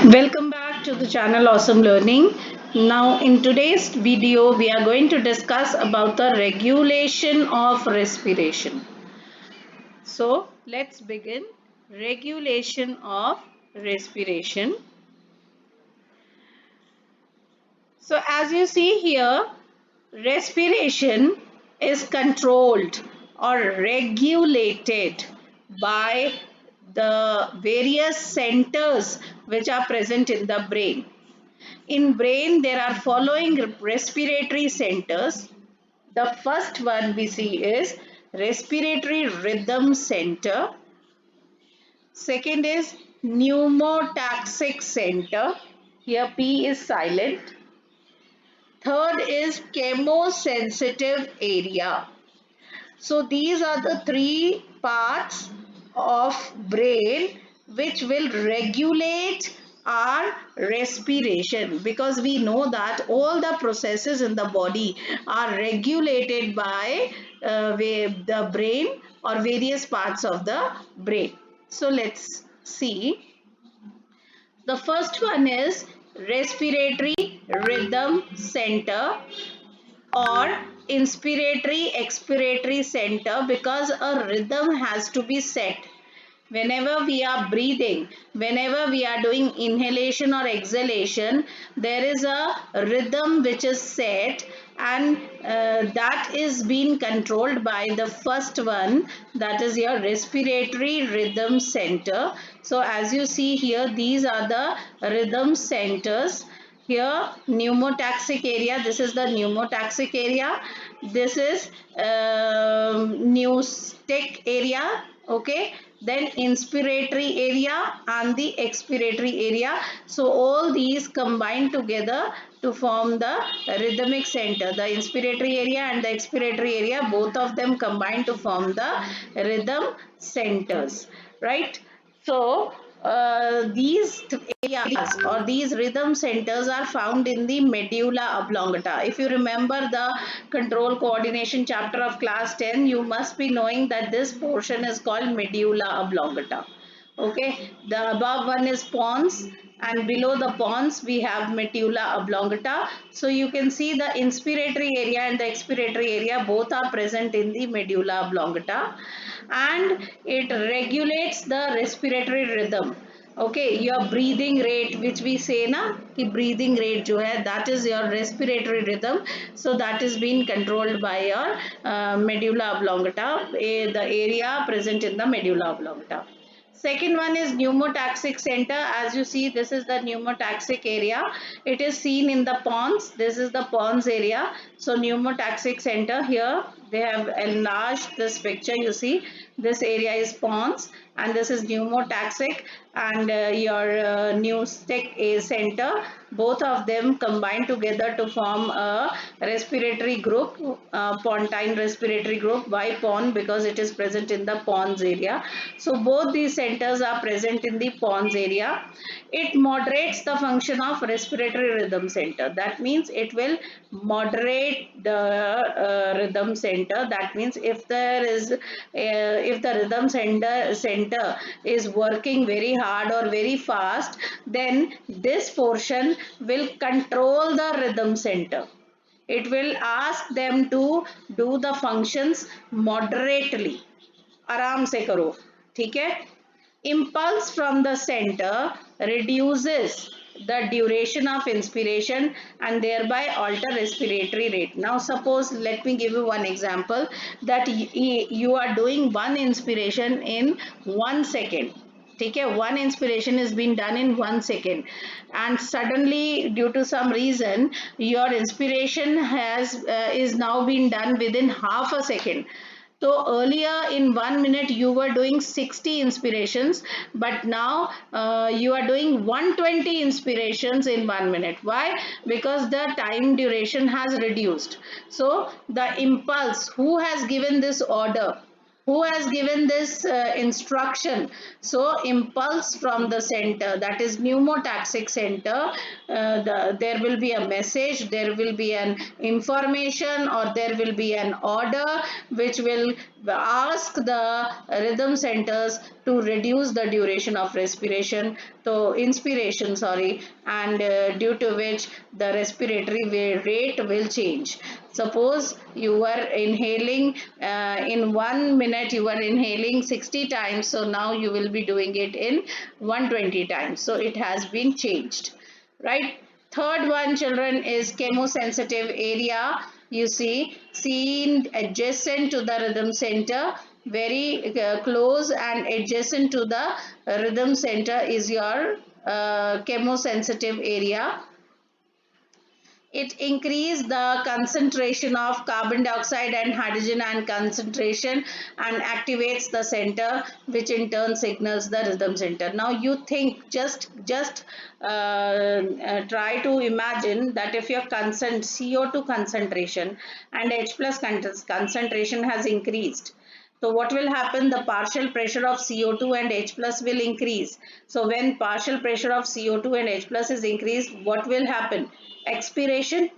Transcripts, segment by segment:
Welcome back to the channel Awesome Learning. Now in today's video we are going to discuss about the regulation of respiration. So let's begin. Regulation of respiration. So as you see here, respiration is controlled or regulated by the various centers which are present in the brain. In brain, there are following respiratory centers. The first one we see is respiratory rhythm center. Second is pneumotaxic center. Here P is silent. Third is chemosensitive area. So these are the three parts of brain which will regulate our respiration, because we know that all the processes in the body are regulated by the brain or various parts of the brain. So let's see. The first one is respiratory rhythm center or inspiratory expiratory center, because a rhythm has to be set whenever we are breathing. Whenever we are doing inhalation or exhalation, there is a rhythm which is set, and that is being controlled by the first one, that is your respiratory rhythm center. So as you see here, these are the rhythm centers. Here pneumotaxic area, this is the pneumotaxic area. This is pneustic area. Okay, then inspiratory area and the expiratory area. So all these combine together to form the rhythmic center. The inspiratory area and the expiratory area, both of them combine to form the rhythm centers, right? So these areas or these rhythm centers are found in the medulla oblongata. If you remember the control coordination chapter of class 10, you must be knowing that this portion is called medulla oblongata. Okay, the above one is pons, and below the pons we have medulla oblongata. So you can see the inspiratory area and the expiratory area both are present in the medulla oblongata, and it regulates the respiratory rhythm. Okay, your breathing rate, which we say na ki breathing rate jo hai, that is your respiratory rhythm. So that is being controlled by your medulla oblongata, the area present in the medulla oblongata. Second one is pneumotaxic center. As you see, this is the pneumotaxic area. It is seen in the pons. This is the pons area. So pneumotaxic center, here they have enlarged this picture. You see, this area is pons and this is pneumotaxic, and your pneustic center. Both of them combine together to form a respiratory group, pontine respiratory group. Why pon? Because it is present in the pons area. So both these centers are present in the pons area. It moderates the function of respiratory rhythm center. That means it will moderate the rhythm center. That means if there is if the rhythm center is working very hard or very fast, then this portion will control the rhythm center. It will ask them to do the functions moderately. आराम से करो, ठीक है? Impulse from the center reduces the duration of inspiration and thereby alter respiratory rate. Now suppose, let me give you one example, that you are doing one inspiration in 1 second. ठीक है, one inspiration is being done in 1 second, and suddenly due to some reason your inspiration has is now being done within half a second. So earlier in 1 minute you were doing 60 inspirations, but now you are doing 120 inspirations in 1 minute. Why? Because the time duration has reduced. So the impulse, who has given this order? Who has given this instruction? So impulse from the center, that is pneumotaxic center, there will be a message, there will be an information, or there will be an order which will ask the rhythm centers to reduce the duration of respiration, so inspiration, sorry, and due to which the respiratory rate will change. Suppose you were inhaling in 1 minute, you were inhaling 60 times, so now you will be doing it in 120 times. So it has been changed, right? Third one, children, is chemosensitive area. You see, seen adjacent to the rhythm center, very close and adjacent to the rhythm center is your chemosensitive area. It increases the concentration of carbon dioxide and hydrogen ion concentration and activates the center, which in turn signals the rhythm center. Now you think, just try to imagine that if your CO2 concentration and H plus concentration has increased, so what will happen? The partial pressure of CO2 and H plus will increase. So when partial pressure of CO2 and H plus is increased, what will happen? Expiration,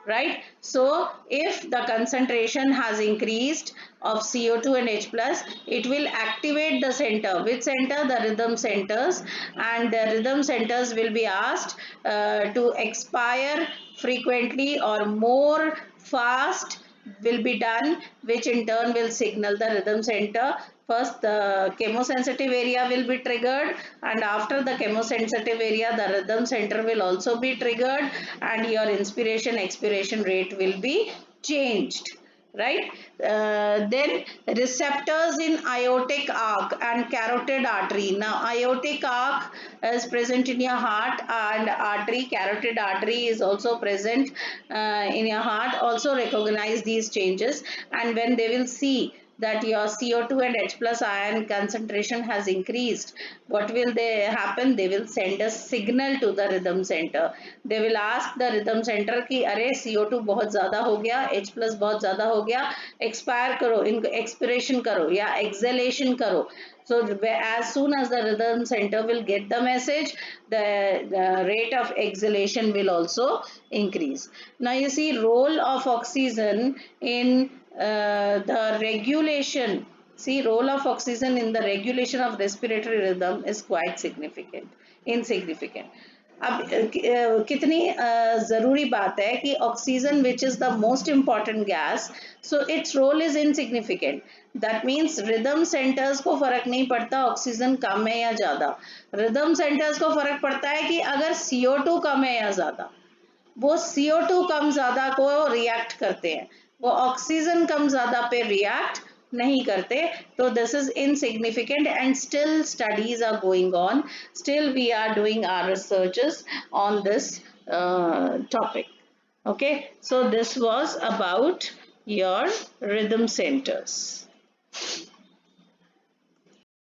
right? So if the concentration has increased of CO2 and H plus, it will activate the center. Which center? The rhythm centers, and the rhythm centers will be asked to expire frequently or more fast will be done, which in turn will signal the rhythm center. First, the chemosensitive area will be triggered, and after the chemosensitive area, the rhythm center will also be triggered, and your inspiration expiration rate will be changed, right? Then receptors in aortic arc and carotid artery. Now aortic arc is present in your heart, and artery, carotid artery, is also present in your heart, also recognize these changes, and when they will see that your CO2 and H plus ion concentration has increased, what will they happen? They will send a signal to the rhythm center. They will ask the rhythm center कि अरे CO2 बहुत ज़्यादा हो गया, H plus बहुत ज़्यादा हो गया, expire करो, इनको expiration करो या exhalation करो. So as soon as the rhythm center will get the message, the rate of exhalation will also increase. Now you see role of oxygen in the regulation. See, role of oxygen in the regulation of respiratory rhythm is quite insignificant. अब कितनी ज़रूरी बात है कि oxygen which is the most important gas, so it's role is insignificant. That means rhythm centres को फर्क नहीं पड़ता ऑक्सीजन कम है या ज़्यादा. रिदम सेंटर्स को फर्क पड़ता है कि अगर CO2 कम है या ज़्यादा. वो CO2 कम ज़्यादा को रिएक्ट करते हैं, वो ऑक्सीजन कम ज़्यादा पे रिएक्ट नहीं करते. तो this is insignificant and still studies are going on, still we are doing our researches on this topic. Okay, so this was about your rhythm centers.